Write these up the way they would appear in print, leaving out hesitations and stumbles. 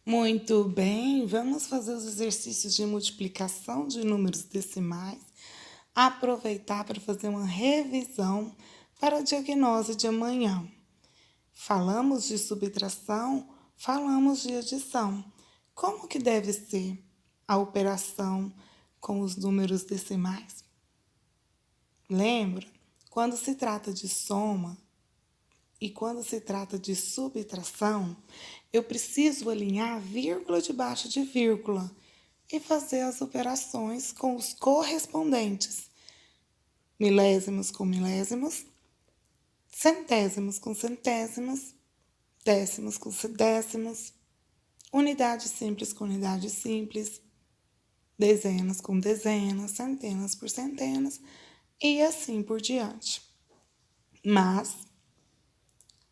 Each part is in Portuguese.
Muito bem, vamos fazer os exercícios de multiplicação de números decimais. Aproveitar para fazer uma revisão para a diagnose de amanhã. Falamos de subtração, falamos de adição. Como que deve ser a operação com os números decimais? Lembra? Quando se trata de soma, e quando se trata de subtração, eu preciso alinhar vírgula debaixo de vírgula e fazer as operações com os correspondentes. Milésimos com milésimos, centésimos com centésimos, décimos com décimos, unidade simples com unidade simples, dezenas com dezenas, centenas por centenas e assim por diante. Mas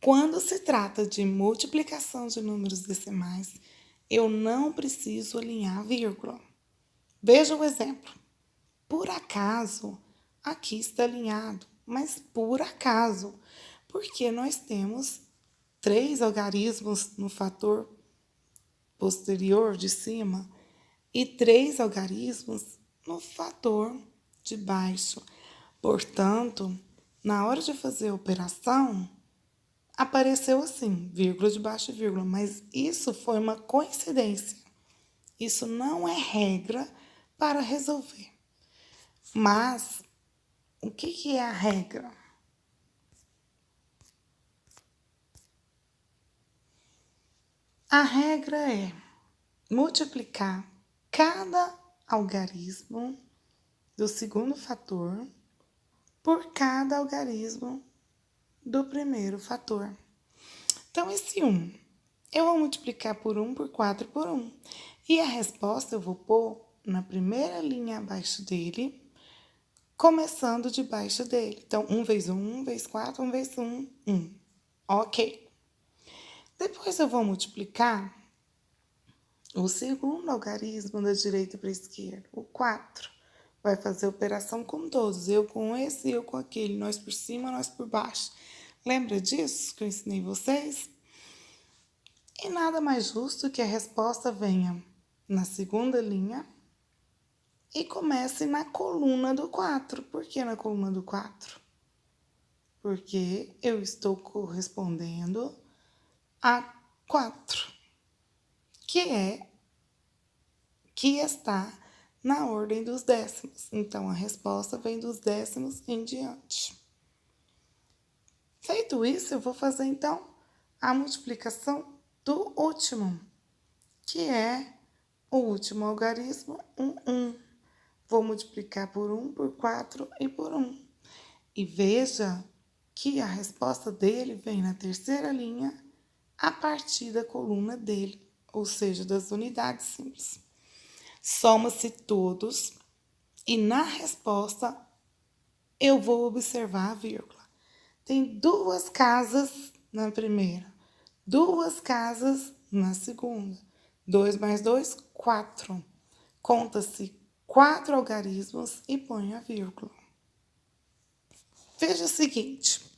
quando se trata de multiplicação de números decimais, eu não preciso alinhar vírgula. Veja o exemplo. Por acaso, aqui está alinhado, mas por acaso, porque nós temos 3 algarismos no fator posterior de cima e 3 algarismos no fator de baixo. Portanto, na hora de fazer a operação, apareceu assim, vírgula debaixo de vírgula, mas isso foi uma coincidência. Isso não é regra para resolver. Mas, o que é a regra? A regra é multiplicar cada algarismo do segundo fator por cada algarismo do primeiro fator. Então, esse 1, eu vou multiplicar por 1, por 4 e por 1. E a resposta eu vou pôr na primeira linha abaixo dele, começando debaixo dele. Então, 1 vezes 1, 1 vezes 4, 1 vezes 1, 1. Ok. Depois eu vou multiplicar o segundo algarismo da direita para a esquerda, o 4. Vai fazer operação com todos, eu com esse, eu com aquele, nós por cima, nós por baixo. Lembra disso que eu ensinei vocês? E nada mais justo que a resposta venha na segunda linha e comece na coluna do 4. Por que na coluna do 4? Porque eu estou correspondendo a 4, que está na ordem dos décimos. Então, a resposta vem dos décimos em diante. Feito isso, eu vou fazer, então, a multiplicação do último, que é o último algarismo, 1, 1. Vou multiplicar por 1, por 4 e por 1. E veja que a resposta dele vem na terceira linha a partir da coluna dele, ou seja, das unidades simples. Soma-se todos e na resposta eu vou observar a vírgula. Tem 2 casas na primeira, 2 casas na segunda. 2 mais 2, 4. Conta-se 4 algarismos e põe a vírgula. Veja o seguinte.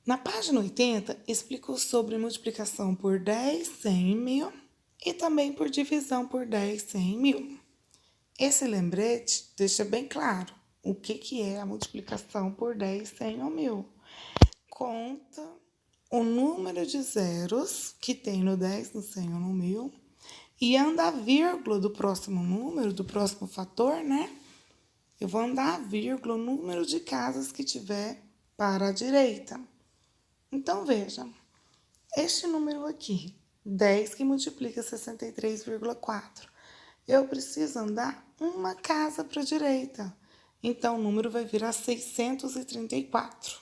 Na página 80, explicou sobre multiplicação por 10, 100 e 1000 e também por divisão por 10, 100 e 1000. Esse lembrete deixa bem claro o que é a multiplicação por 10, 100 ou 1000. Conta o número de zeros que tem no 10, no 100 ou no 1000 e anda a vírgula do próximo número, do próximo fator, né? Eu vou andar a vírgula o número de casas que tiver para a direita. Então, veja, este número aqui, 10 que multiplica 63,4. Eu preciso andar uma casa para a direita. Então, o número vai virar 634.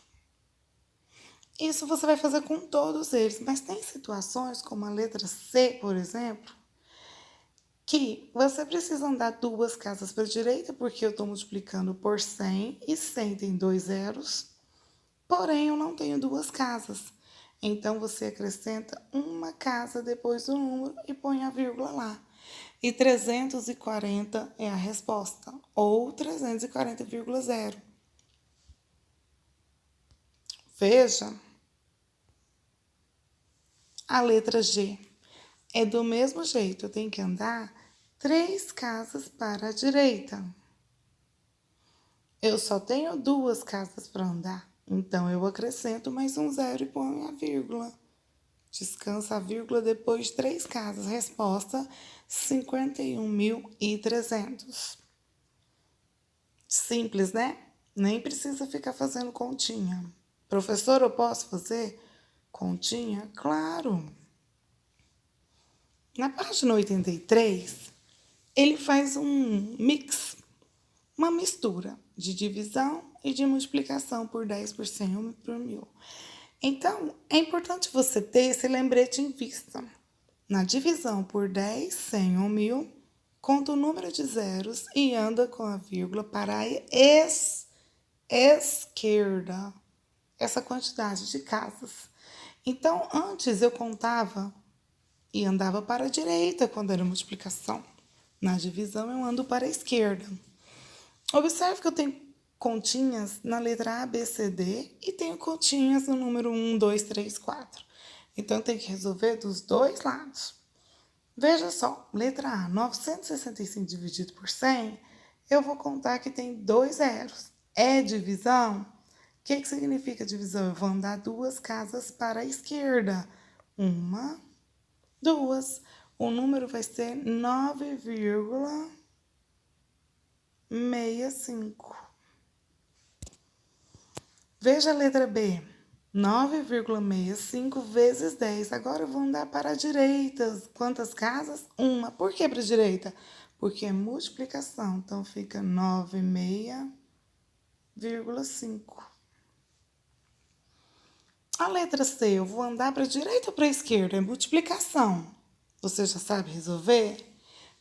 Isso você vai fazer com todos eles, mas tem situações, como a letra C, por exemplo, que você precisa andar 2 casas para a direita, porque eu estou multiplicando por 100, e 100 tem 2 zeros, porém eu não tenho 2 casas. Então, você acrescenta uma casa depois do número e põe a vírgula lá. E 340 é a resposta, ou 340,0. Veja A letra G é do mesmo jeito, eu tenho que andar 3 casas para a direita. Eu só tenho 2 casas para andar, então eu acrescento mais um zero e ponho a vírgula. Descansa a vírgula depois de 3 casas. Resposta: 51.300. Simples, né? Nem precisa ficar fazendo continha. Professor, eu posso fazer continha? Claro. Na página 83, ele faz um mix, uma mistura de divisão e de multiplicação por 10, por 100 e por 1000. Então, é importante você ter esse lembrete em vista. Na divisão por 10, 100 ou 1000, conta o número de zeros e anda com a vírgula para a esquerda, essa quantidade de casas. Então, antes eu contava e andava para a direita quando era multiplicação. Na divisão eu ando para a esquerda. Observe que eu tenho continhas na letra A, B, C, D e tenho continhas no número 1, 2, 3, 4. Então, eu tenho que resolver dos dois lados. Veja só, letra A, 965 dividido por 100, eu vou contar que tem 2 zeros. É divisão? O que significa divisão? Eu vou andar 2 casas para a esquerda. 1, 2. O número vai ser 9,65. Veja a letra B. 9,65 vezes 10. Agora eu vou andar para a direita. Quantas casas? 1. Por que para a direita? Porque é multiplicação. Então, fica 96,5. A letra C, eu vou andar para a direita ou para a esquerda? É multiplicação. Você já sabe resolver?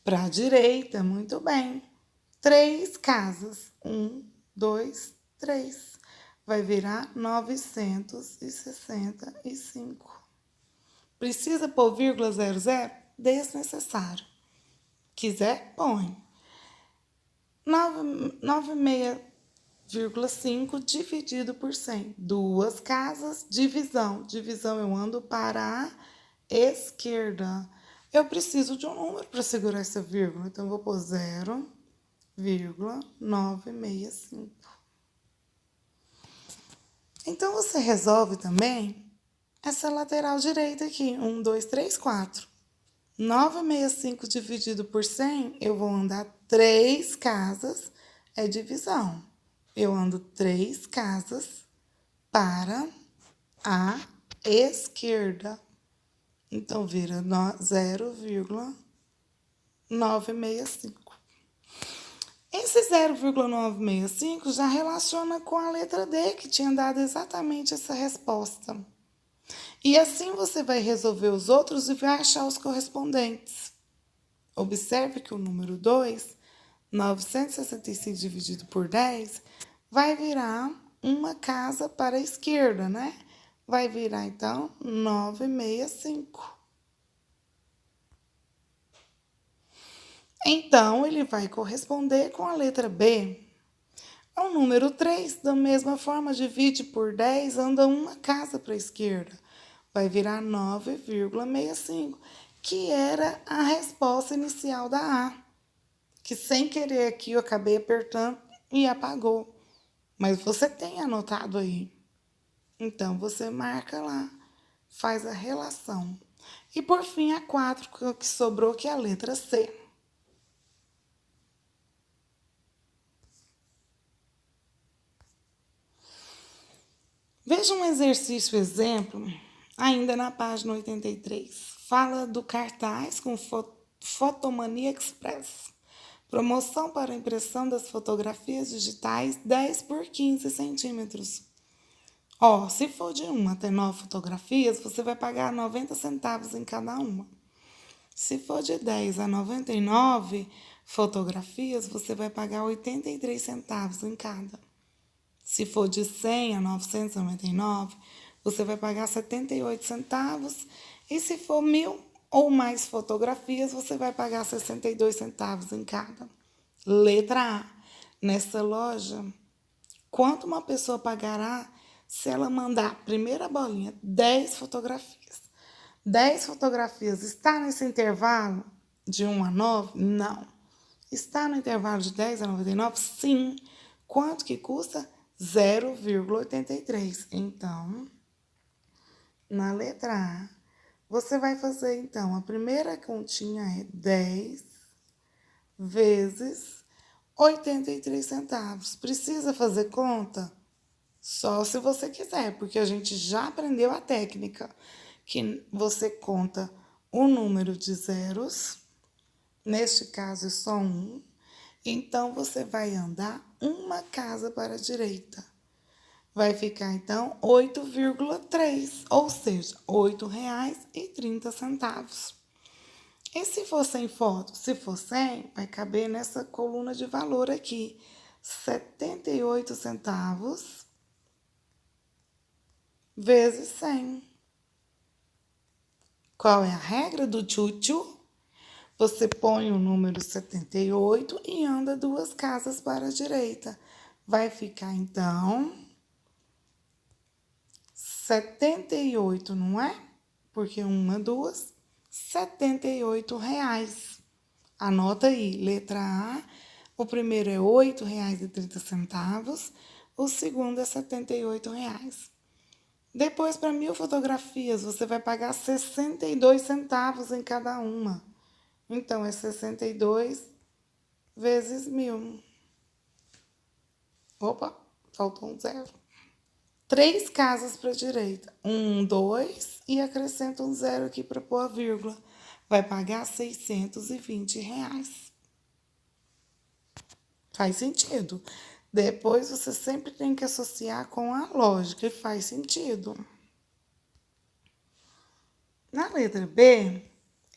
Para a direita, muito bem. 3 casas. 1, 2, 3. Vai virar 965. Precisa pôr vírgula 00? Desnecessário. Quiser, põe. 96,5 dividido por 100. 2 casas, divisão. Divisão eu ando para a esquerda. Eu preciso de um número para segurar essa vírgula. Então, eu vou pôr 0,965. Então, você resolve também essa lateral direita aqui. 1, 2, 3, 4. 965 dividido por 100, eu vou andar 3 casas, é divisão. Eu ando 3 casas para a esquerda. Então, vira 0,965. Esse 0,965 já relaciona com a letra D, que tinha dado exatamente essa resposta. E assim você vai resolver os outros e vai achar os correspondentes. Observe que o número 2, 965 dividido por 10, vai virar uma casa para a esquerda, né? Vai virar, então, 965. Então, ele vai corresponder com a letra B. O número 3, da mesma forma, divide por 10, anda uma casa para a esquerda. Vai virar 9,65, que era a resposta inicial da A. Que sem querer aqui eu acabei apertando e apagou. Mas você tem anotado aí. Então, você marca lá, faz a relação. E por fim, a 4, que sobrou, que é a letra C. Veja um exercício exemplo, ainda na página 83. Fala do cartaz com Fotomania Express. Promoção para impressão das fotografias digitais 10 por 15 centímetros. Se for de 1 até 9 fotografias, você vai pagar 90 centavos em cada uma. Se for de 10 a 99 fotografias, você vai pagar 83 centavos em cada. Se for de 100 a 999, você vai pagar 78 centavos. E se for 1000 ou mais fotografias, você vai pagar 62 centavos em cada. Letra A. Nessa loja, quanto uma pessoa pagará se ela mandar, primeira bolinha, 10 fotografias? 10 fotografias está nesse intervalo de 1 a 9? Não. Está no intervalo de 10 a 99? Sim. Quanto que custa? 0,83. Então, na letra A, você vai fazer, então, a primeira continha é 10 vezes 83 centavos. Precisa fazer conta? Só se você quiser, porque a gente já aprendeu a técnica, que você conta o número de zeros, neste caso é só um, então você vai andar uma casa para a direita. Vai ficar, então, 8,3, ou seja, R$ 8,30. E se for sem foto? Se for sem, vai caber nessa coluna de valor aqui, 78 centavos vezes 100. Qual é a regra do tchutchu? Você põe o número 78 e anda duas casas para a direita. Vai ficar, então, 78, não é? Porque uma, duas, R$ 78. Anota aí, letra A, o primeiro é R$ 8,30, o segundo é R$ 78. Depois, para 1.000 fotografias, você vai pagar 62 centavos em cada uma. Então, é 62 vezes 1.000. Opa, faltou um zero. 3 casas para a direita. 1, 2 e acrescenta um zero aqui para pôr a vírgula. Vai pagar R$ 620. Faz sentido. Depois você sempre tem que associar com a lógica e faz sentido. Na letra B,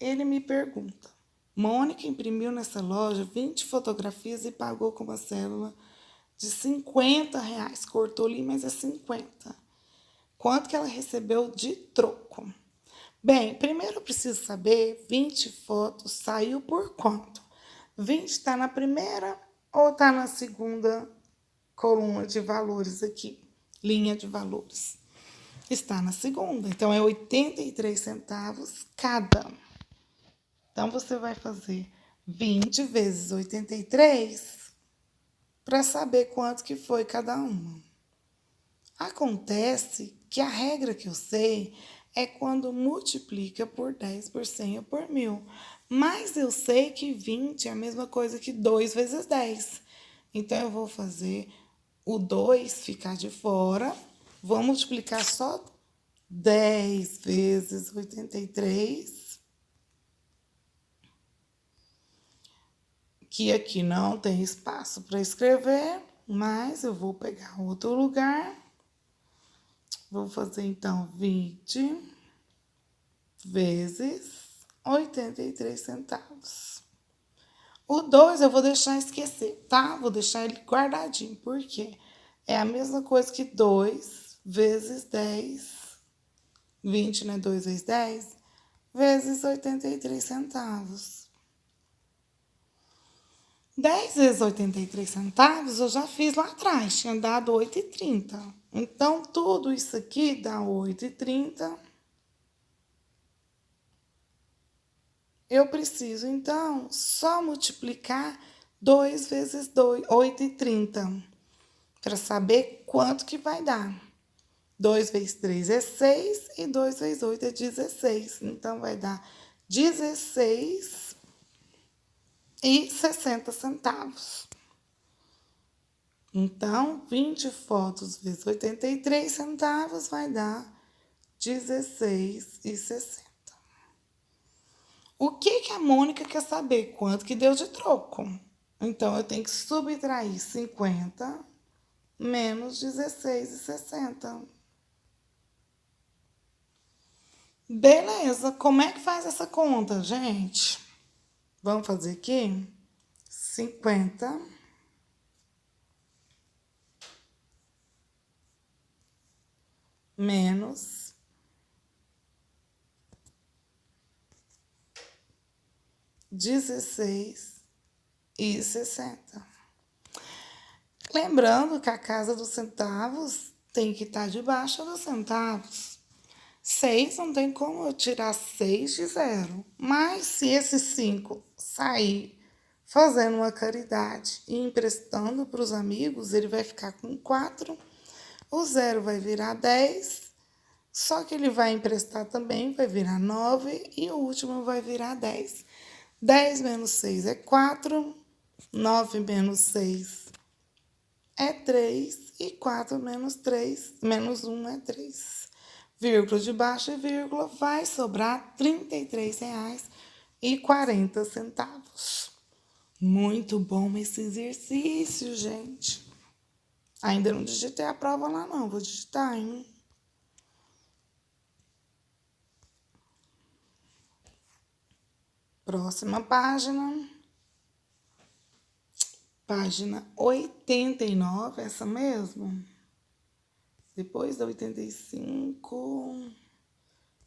ele me pergunta: Mônica imprimiu nessa loja 20 fotografias e pagou com uma cédula de R$ 50. Cortou ali, mas é 50. Quanto que ela recebeu de troco? Bem, primeiro eu preciso saber, 20 fotos saiu por quanto? 20 está na primeira ou está na segunda coluna de valores aqui? Linha de valores. Está na segunda, então é 83 centavos cada. Então, você vai fazer 20 vezes 83 para saber quanto que foi cada uma. Acontece que a regra que eu sei é quando multiplica por 10, por 100 ou por 1.000. Mas eu sei que 20 é a mesma coisa que 2 vezes 10. Então, eu vou fazer o 2 ficar de fora. Vou multiplicar só 10 vezes 83. Que aqui não tem espaço para escrever, mas eu vou pegar outro lugar. Vou fazer, então, 20 vezes 83 centavos. O 2 eu vou deixar esquecer, tá? Vou deixar ele guardadinho, porque é a mesma coisa que 2 vezes 10. 20, né? 2 vezes 10, vezes 83 centavos. 10 vezes 83 centavos eu já fiz lá atrás, tinha dado 8,30. Então, tudo isso aqui dá 8,30. Eu preciso, então, só multiplicar 2 vezes 2, 8,30, para saber quanto que vai dar. 2 vezes 3 é 6 e 2 vezes 8 é 16. Então, vai dar 16,60 centavos. Então, 20 fotos vezes 83 centavos vai dar 16,60. O que a Mônica quer saber? Quanto que deu de troco? Então, eu tenho que subtrair 50 menos 16,60. Beleza, como é que faz essa conta, gente? Vamos fazer aqui? 50 menos 16,60. Lembrando que a casa dos centavos tem que estar debaixo dos centavos. 6 não tem como eu tirar 6 de 0. Mas se esse 5 sair fazendo uma caridade e emprestando para os amigos, ele vai ficar com 4. O 0 vai virar 10. Só que ele vai emprestar também, vai virar 9. E o último vai virar 10. 10 menos 6 é 4. 9 menos 6 é 3. E 4 menos 3, menos 1 é 3. Vírgula de baixo e vírgula, vai sobrar R$ 33,40. Muito bom esse exercício, gente. Ainda não digitei a prova lá não, vou digitar, hein? Próxima página. Página 89, essa mesmo? Depois da 85,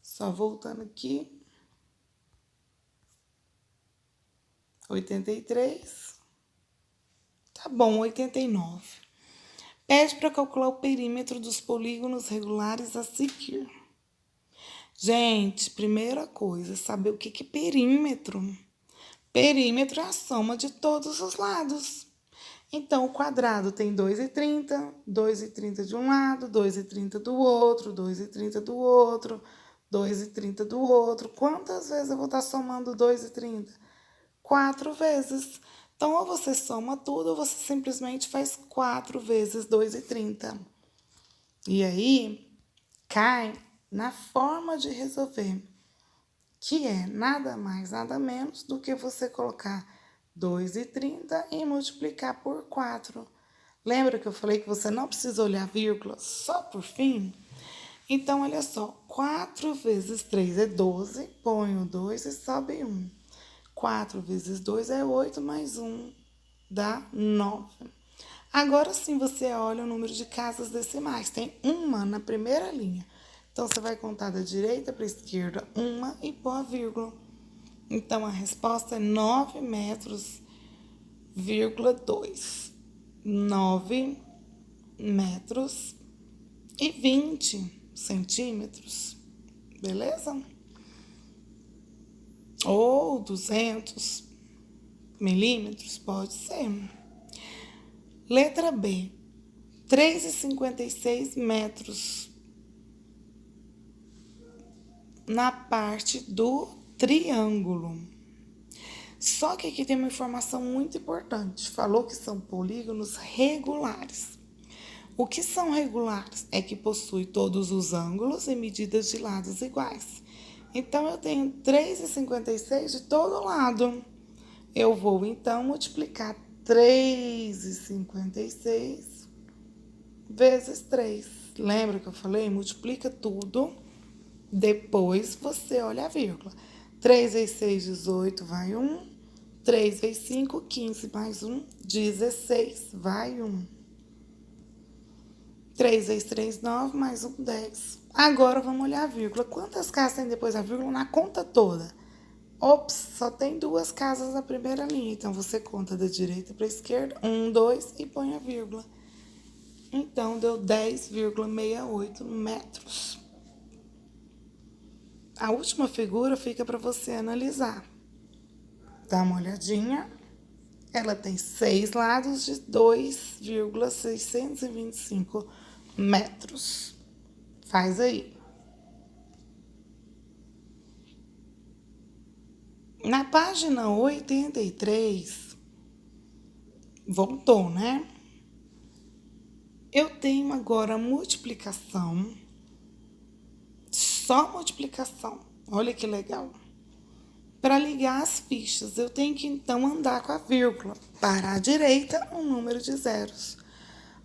só voltando aqui. 83. Tá bom, 89. Pede para calcular o perímetro dos polígonos regulares a seguir. Gente, primeira coisa, saber o que é perímetro. Perímetro é a soma de todos os lados. Então, o quadrado tem 2,30, 2,30 de um lado, 2,30 do outro, 2,30 do outro, 2,30 do outro. Quantas vezes eu vou estar somando 2,30? 4 vezes. Então, ou você soma tudo, ou você simplesmente faz 4 vezes 2,30. E aí, cai na forma de resolver, que é nada mais, nada menos do que você colocar 2,30 e multiplicar por 4. Lembra que eu falei que você não precisa olhar vírgula só por fim? Então, olha só, 4 vezes 3 é 12, põe o 2 e sobe 1. 4 vezes 2 é 8, mais 1 dá 9. Agora sim você olha o número de casas decimais. Tem uma na primeira linha. Então, você vai contar da direita para a esquerda uma e pôr a vírgula. Então, a resposta é 9 metros, 2. 9 metros e 20 centímetros. Beleza? Ou 200 milímetros, pode ser. Letra B, 3,56 metros na parte do triângulo. Só que aqui tem uma informação muito importante. Falou que são polígonos regulares. O que são regulares? É que possui todos os ângulos e medidas de lados iguais. Então, eu tenho 3,56 de todo lado. Eu vou, então, multiplicar 3,56 vezes 3. Lembra que eu falei? Multiplica tudo. Depois, você olha a vírgula. 3 vezes 6, 18, vai 1. 3 vezes 5, 15, mais 1, 16, vai 1. 3 vezes 3, 9, mais 1, 10. Agora, vamos olhar a vírgula. Quantas casas tem depois da vírgula na conta toda? Ops, só tem 2 casas na primeira linha. Então, você conta da direita para a esquerda. 1, 2 e põe a vírgula. Então, deu 10,68 metros. A última figura fica para você analisar. Dá uma olhadinha. Ela tem 6 lados de 2,625 metros. Faz aí. Na página 83, voltou, né? Eu tenho agora multiplicação. Só multiplicação. Olha que legal. Para ligar as fichas, eu tenho que então andar com a vírgula. Para a direita, um número de zeros.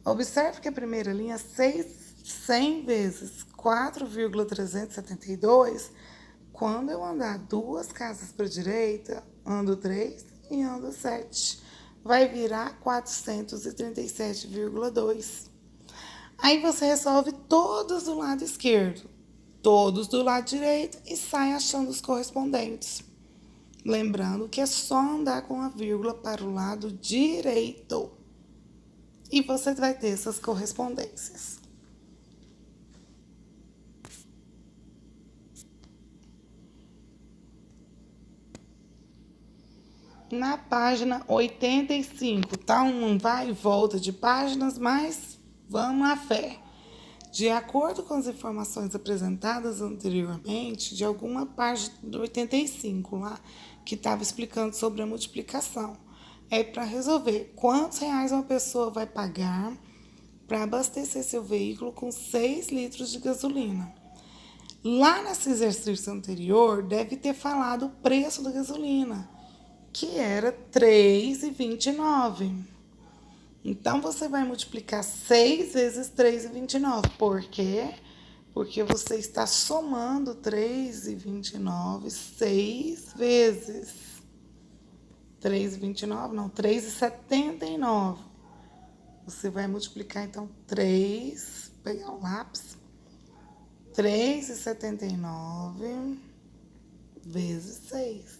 Observe que a primeira linha, 100 vezes 4,372. Quando eu andar 2 casas para a direita, ando 3 e ando 7. Vai virar 437,2. Aí você resolve todos do lado esquerdo, todos do lado direito e sai achando os correspondentes. Lembrando que é só andar com a vírgula para o lado direito. E você vai ter essas correspondências. na página 85, tá? Um vai e volta de páginas, mas vamos à fé. De acordo com as informações apresentadas anteriormente, de alguma página do 85 lá, que estava explicando sobre a multiplicação, é para resolver quantos reais uma pessoa vai pagar para abastecer seu veículo com 6 litros de gasolina. Lá nesse exercício anterior, deve ter falado o preço da gasolina, que era R$ 3,29. Então, você vai multiplicar 6 vezes 3,29. Por quê? Porque você está somando 3,29 6 vezes. 3,29 não, 3,79. Você vai multiplicar, então, 3, pegar um lápis, 3,79 vezes 6.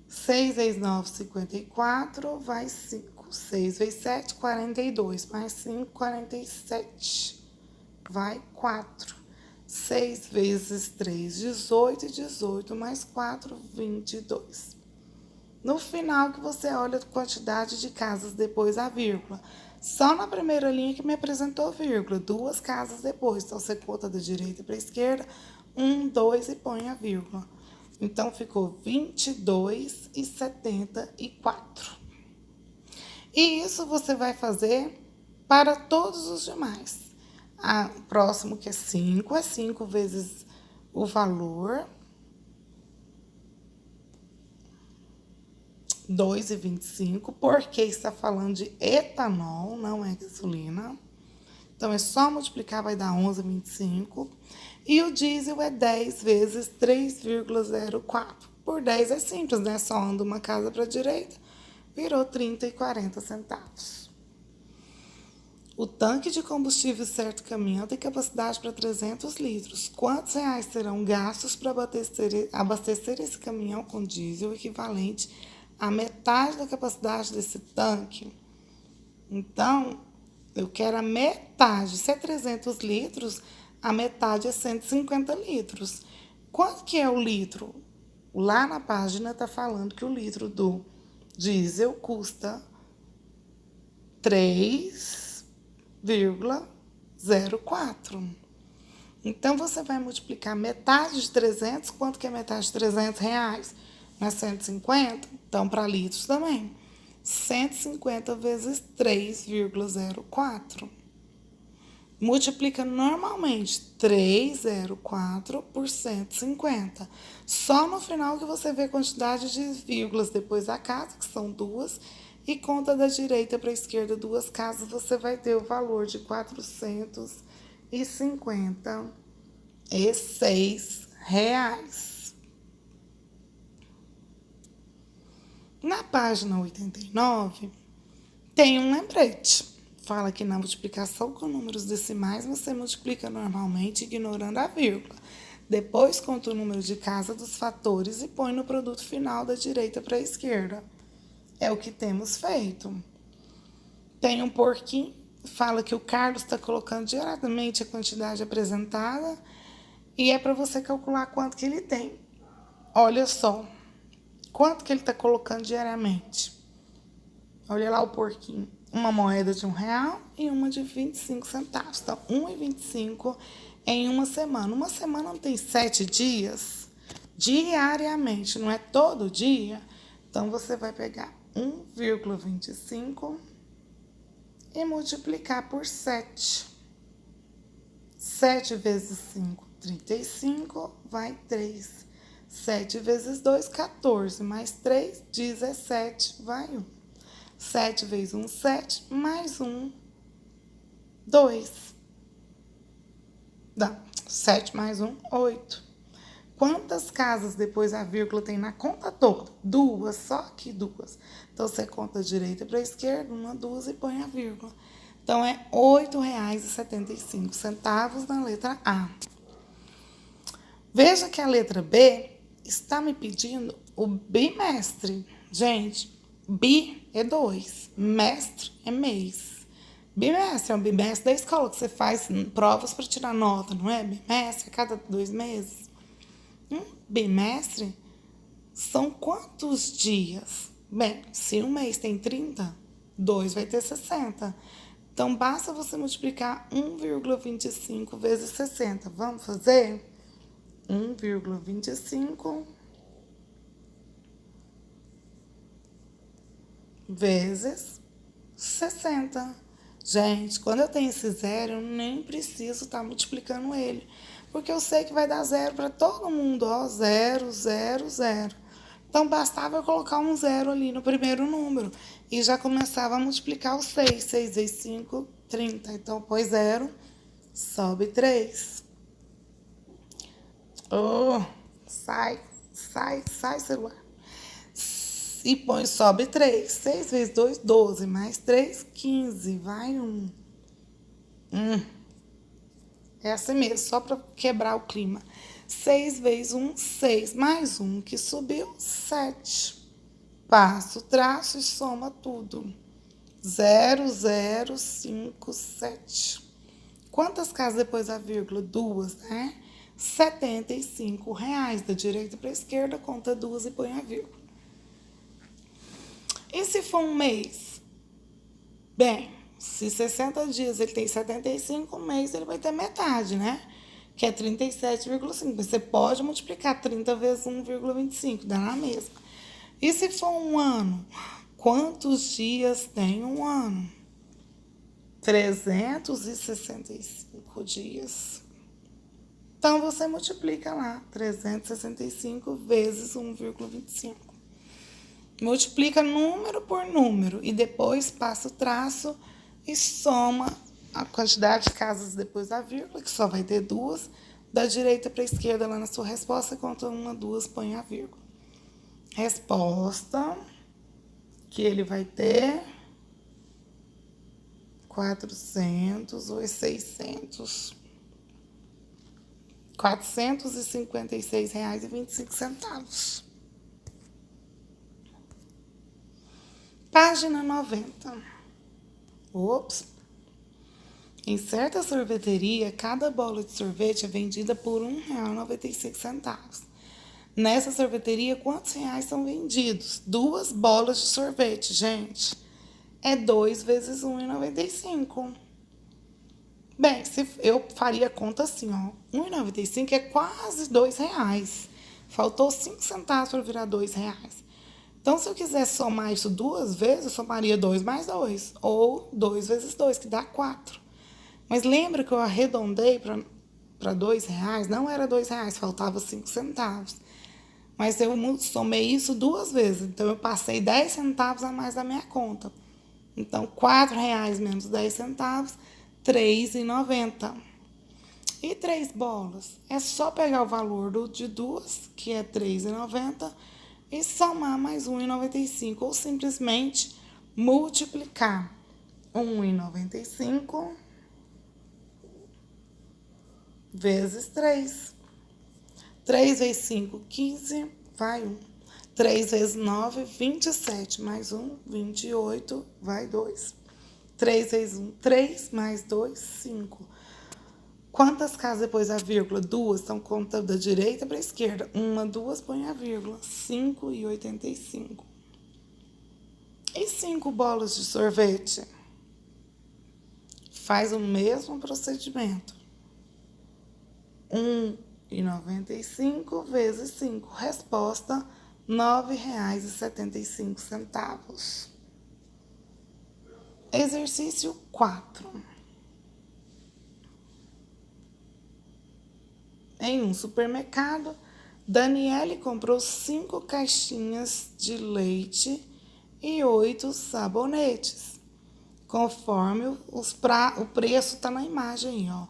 6 vezes 9, 54, vai 5. 6 vezes 7, 42. Mais 5, 47. Vai 4. 6 vezes 3, 18. 18 mais 4, 22. No final que você olha a quantidade de casas depois da vírgula. Só na primeira linha que me apresentou vírgula. 2 casas depois. Então, você conta da direita para a esquerda. 1, 2 e põe a vírgula. Então, ficou 22,74. E isso você vai fazer para todos os demais. O próximo que é 5 vezes o valor. 2,25, porque está falando de etanol, não é gasolina. Então, é só multiplicar, vai dar 11,25. E o diesel é 10 vezes 3,04. Por 10 é simples, né? Só anda uma casa para a direita, virou 30,40 centavos. O tanque de combustível certo caminhão tem capacidade para 300 litros. Quantos reais serão gastos para abastecer esse caminhão com diesel equivalente à metade da capacidade desse tanque? Então, eu quero a metade. Se é 300 litros, a metade é 150 litros. Quanto que é o litro? Lá na página está falando que o litro do diesel custa 3,04. Então, você vai multiplicar metade de 300. Quanto que é metade de 300 reais? Não é 150? Então, para litros também. 150 vezes 3,04. Multiplica normalmente 3,04 por 150. Só no final que você vê a quantidade de vírgulas depois da casa, que são 2, e conta da direita para a esquerda 2 casas, você vai ter o valor de R$ 456. Na página 89, tem um lembrete. Fala que na multiplicação com números decimais, você multiplica normalmente, ignorando a vírgula. Depois, conta o número de casa dos fatores e põe no produto final da direita para a esquerda. É o que temos feito. Tem um porquinho, fala que o Carlos está colocando diretamente a quantidade apresentada e é para você calcular quanto que ele tem. Olha só, quanto que ele está colocando diariamente. Olha lá o porquinho. Uma moeda de R$1 e uma de 25 centavos. Então, 1,25 em uma semana. Uma semana não tem 7 dias? Diariamente, não é todo dia? Então, você vai pegar 1,25 e multiplicar por 7. 7 vezes 5, 35, vai 3. 7 vezes 2, 14, mais 3, 17, vai 1. 7 vezes 1, 7, mais 1, 2. Dá 7 mais 1, 8. Quantas casas depois a vírgula tem na conta toda? 2, só aqui 2. Então, você conta direita para a esquerda, 1, 2 e põe a vírgula. Então, é R$ 8,75 na letra A. Veja que a letra B está me pedindo o bimestre. Gente, bi é 2, mestre é mês. Bimestre é um bimestre da escola, que você faz provas para tirar nota, não é? Bimestre a cada 2 meses. Bimestre São quantos dias? Bem, se um mês tem 30, 2 vai ter 60. Então, basta você multiplicar 1,25 vezes 60. Vamos fazer? 1,25 vezes 60. Gente, quando eu tenho esse zero, eu nem preciso estar multiplicando ele. Porque eu sei que vai dar zero para todo mundo, ó. Zero, zero, zero. Então, bastava eu colocar um zero ali no primeiro número. E já começava a multiplicar o 6. 6 vezes 5, 30. Então, põe zero, sobe 3. Oh, sai, sai, sai, celular. E põe, sobe 3. 6 vezes 2, 12. Mais 3, 15. Vai 1. É assim mesmo, só para quebrar o clima. 6 vezes 1, 6. Mais 1 que subiu, 7. Passa o traço e soma tudo. 0, 0, 5, 7. Quantas casas depois da vírgula? 2, né? R$ 75. Da direita para a esquerda, conta 2 e põe a vírgula. E se for um mês? Bem, se 60 dias ele tem 75, um mês ele vai ter metade, né? Que é 37,5. Você pode multiplicar 30 vezes 1,25, dá na mesma. E se for um ano? Quantos dias tem um ano? 365 dias. Então, você multiplica lá 365 vezes 1,25. Multiplica número por número e depois passa o traço e soma a quantidade de casas depois da vírgula, que só vai ter 2. Da direita para a esquerda lá na sua resposta, conta 1, 2, põe a vírgula. Resposta que ele vai ter 400 ou 600. R$ 456,25. Página 90. Ops. Em certa sorveteria, cada bola de sorvete é vendida por R$ 1,95. Nessa sorveteria, quantos reais são vendidos? 2 bolas de sorvete, gente. É 2 vezes R$ 1,95. Bem, se eu faria a conta assim, ó. R$ 1,95 é quase R$ 2. Faltou 5 centavos para virar R$ 2. Então, se eu quiser somar isso 2 vezes, eu somaria 2 mais 2. Ou 2 vezes 2, que dá 4. Mas lembra que eu arredondei para R$ 2? Não era R$ 2, faltava 5 centavos. Mas eu somei isso 2 vezes. Então, eu passei 10 centavos a mais da minha conta. Então, R$ 4 menos 10 centavos, R$ 3,90. E 3 bolas? É só pegar o valor de 2, que é R$ 3,90, e somar mais R$ 1,95. Ou simplesmente multiplicar R$ 1,95 vezes 3. 3 vezes 5, 15, vai 1. 3 vezes 9, 27, mais 1, 28, vai 2. 3 vezes 1, 3, mais 2, 5. Quantas casas depois da vírgula? 2, então conta da direita para a esquerda. 1, 2, põe a vírgula. 5,85. E 5 bolas de sorvete? Faz o mesmo procedimento. 1,95 vezes 5. Resposta, R$ 9,75. Exercício 4. Em um supermercado, Daniele comprou 5 caixinhas de leite e 8 sabonetes. Conforme o preço está na imagem aí, ó.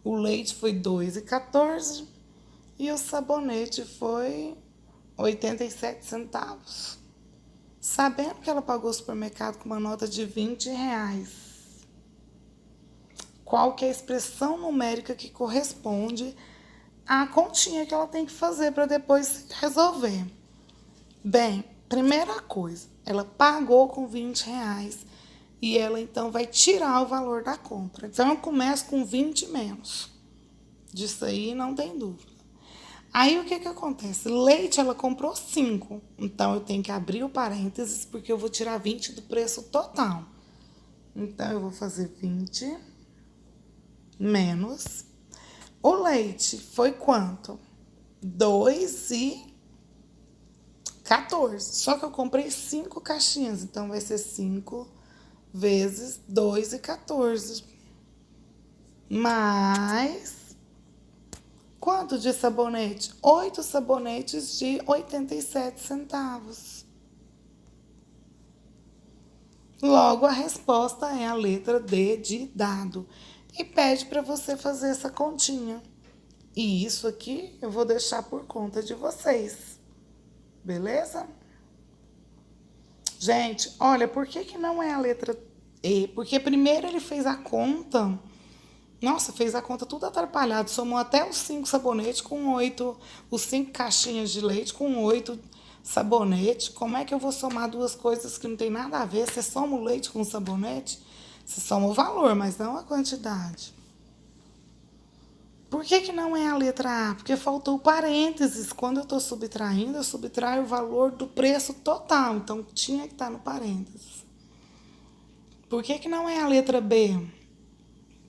O leite foi R$ 2,14 e o sabonete foi 87 centavos. Sabendo que ela pagou o supermercado com uma nota de R$ 20, qual que é a expressão numérica que corresponde à continha que ela tem que fazer para depois resolver? Bem, primeira coisa, ela pagou com R$ 20 e ela então vai tirar o valor da compra. Então eu começo com 20 menos. Disso aí não tem dúvida. Aí, o que acontece? Leite, ela comprou 5. Então, eu tenho que abrir o parênteses, porque eu vou tirar 20 do preço total. Então, eu vou fazer 20 menos. O leite foi quanto? 2,14. Só que eu comprei 5 caixinhas. Então, vai ser 5 vezes 2,14. Mais... quanto de sabonete? 8 sabonetes de 87 centavos. Logo, a resposta é a letra D de dado. E pede para você fazer essa continha. E isso aqui eu vou deixar por conta de vocês. Beleza? Gente, olha, por que não é a letra E? Porque primeiro ele fez a conta. Nossa, fez a conta tudo atrapalhado. Somou até os 5 sabonetes com 8. Os 5 caixinhas de leite com 8 sabonetes. Como é que eu vou somar duas coisas que não tem nada a ver? Você soma o leite com o sabonete? Você soma o valor, mas não a quantidade. Por que não é a letra A? Porque faltou parênteses. Quando eu estou subtraindo, eu subtraio o valor do preço total. Então, tinha que estar no parênteses. Por que não é a letra B?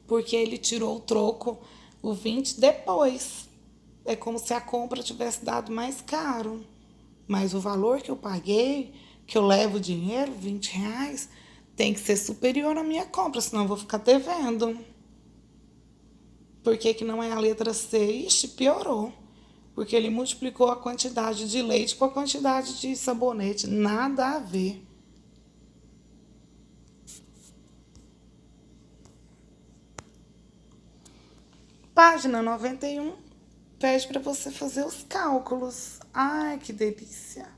Porque ele tirou o troco, o 20, depois. É como se a compra tivesse dado mais caro. Mas o valor que eu paguei, que eu levo o dinheiro, R$ 20, tem que ser superior à minha compra, senão eu vou ficar devendo. Por que não é a letra C? Ixi, piorou. Porque ele multiplicou a quantidade de leite com a quantidade de sabonete. Nada a ver. Página 91 pede para você fazer os cálculos. Ai, que delícia.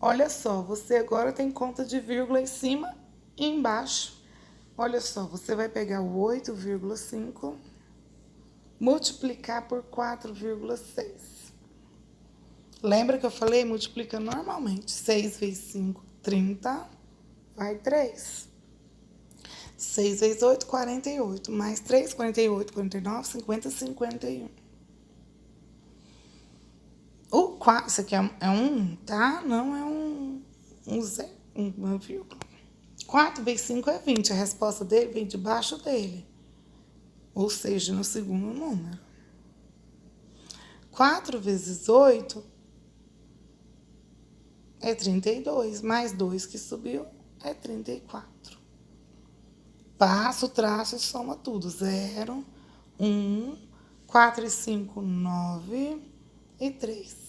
Olha só, você agora tem conta de vírgula em cima e embaixo. Olha só, você vai pegar o 8,5, multiplicar por 4,6. Lembra que eu falei multiplica normalmente. 6 vezes 5, 30, vai 3. 6 vezes 8, 48. Mais 3, 48, 49, 50, 51. O 4, isso aqui é um, tá? Não é uma vírgula. 4 vezes 5 é 20. A resposta dele vem debaixo dele. Ou seja, no segundo número. 4 vezes 8 é 32. Mais 2 que subiu é 34. Passa o traço e soma tudo. 0, 1, 4 e 5, 9 e 3.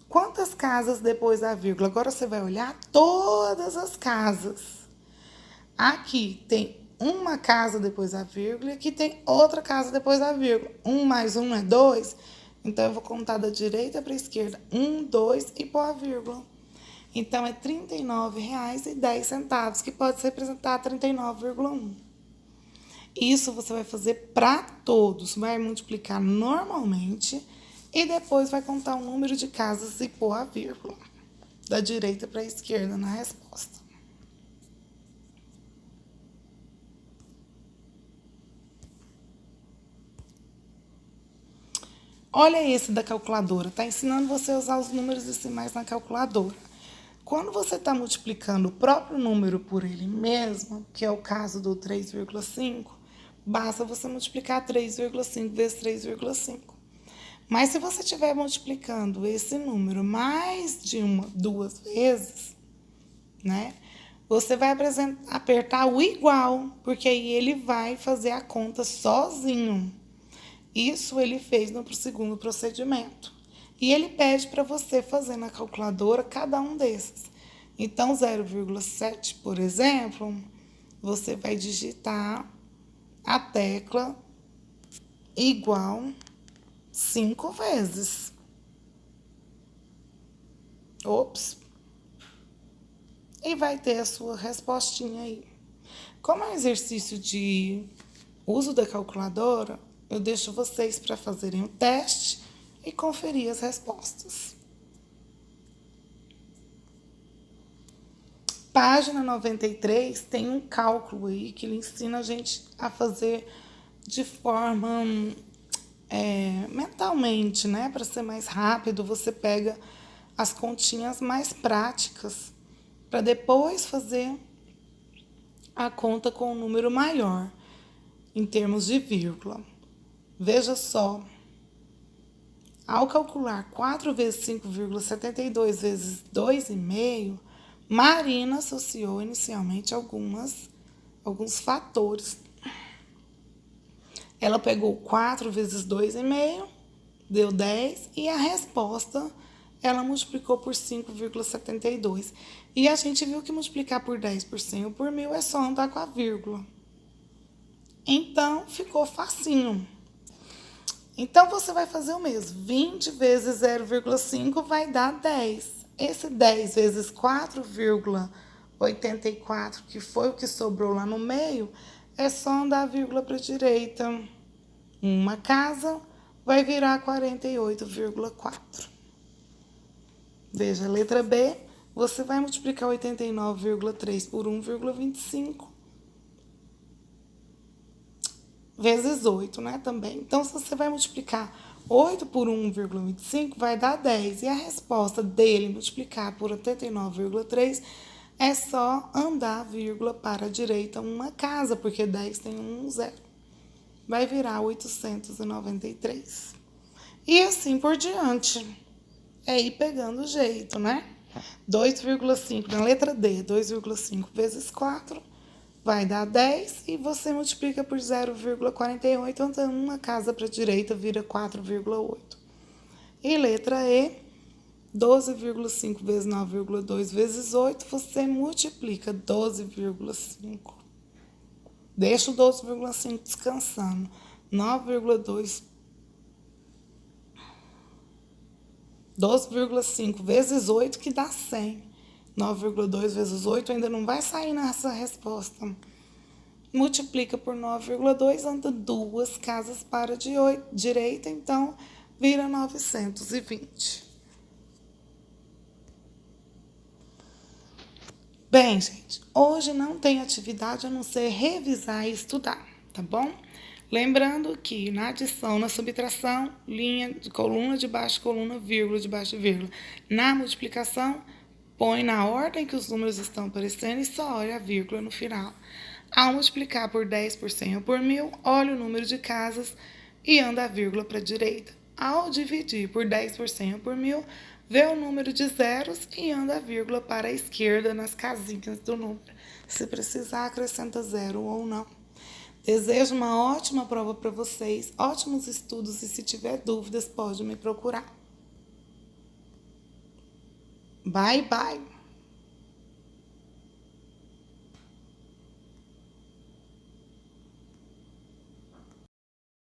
Quantas casas depois da vírgula? Agora você vai olhar todas as casas. Aqui tem uma casa depois da vírgula e aqui tem outra casa depois da vírgula. 1 mais 1 é 2. Então, eu vou contar da direita para a esquerda. 1, 2 e pôr a vírgula. Então, é R$ 39,10, que pode se representar 39,1. Isso você vai fazer para todos. Vai multiplicar normalmente e depois vai contar o número de casas e pôr a vírgula. Da direita para a esquerda na resposta. Olha esse da calculadora. Está ensinando você a usar os números decimais na calculadora. Quando você está multiplicando o próprio número por ele mesmo, que é o caso do 3,5, basta você multiplicar 3,5 vezes 3,5. Mas se você estiver multiplicando esse número mais de duas vezes, né? Você vai apertar o igual, porque aí ele vai fazer a conta sozinho. Isso ele fez no segundo procedimento. E ele pede para você fazer na calculadora cada um desses. Então, 0,7, por exemplo, você vai digitar a tecla igual 5 vezes. Ops. E vai ter a sua respostinha aí. Como é um exercício de uso da calculadora, eu deixo vocês para fazerem o teste e conferir as respostas. Página 93 tem um cálculo aí que ele ensina a gente a fazer de forma mentalmente, né? Para ser mais rápido, você pega as continhas mais práticas para depois fazer a conta com um número maior em termos de vírgula. Veja só, ao calcular 4 vezes 5,72 vezes 2,5, Marina associou inicialmente alguns fatores. Ela pegou 4 vezes 2,5, deu 10, e a resposta ela multiplicou por 5,72. E a gente viu que multiplicar por 10 por 100 ou por 1000 é só andar com a vírgula. Então, ficou facinho. Então, você vai fazer o mesmo. 20 vezes 0,5 vai dar 10. Esse 10 vezes 4,84, que foi o que sobrou lá no meio, é só andar a vírgula para a direita. Uma casa vai virar 48,4. Veja, a letra B, você vai multiplicar 89,3 por 1,25. Vezes 8, né, também. Então, se você vai multiplicar 8 por 1,25, vai dar 10. E a resposta dele, multiplicar por 89,3, é só andar a vírgula para a direita uma casa, porque 10 tem um zero. Vai virar 893. E assim por diante. É ir pegando o jeito, né? 2,5 na letra D, 2,5 vezes 4 vai dar 10 e você multiplica por 0,48, então uma casa para a direita vira 4,8. E letra E, 12,5 vezes 9,2 vezes 8, você multiplica 12,5. Deixa o 12,5 descansando. 9,2 12,5 vezes 8 que dá 100. 9,2 vezes 8 ainda não vai sair nessa resposta. Multiplica por 9,2, anda duas casas para a direita, então vira 920. Bem, gente, hoje não tem atividade a não ser revisar e estudar, tá bom? Lembrando que na adição, na subtração, linha de coluna de baixo, coluna, vírgula de baixo, vírgula. Na multiplicação, põe na ordem que os números estão aparecendo e só olha a vírgula no final. Ao multiplicar por 10, por 100 ou por 1000, olha o número de casas e anda a vírgula para a direita. Ao dividir por 10, por 100 ou por 1000, vê o número de zeros e anda a vírgula para a esquerda nas casinhas do número. Se precisar, acrescenta zero ou não. Desejo uma ótima prova para vocês, ótimos estudos e se tiver dúvidas, pode me procurar. Bye, bye!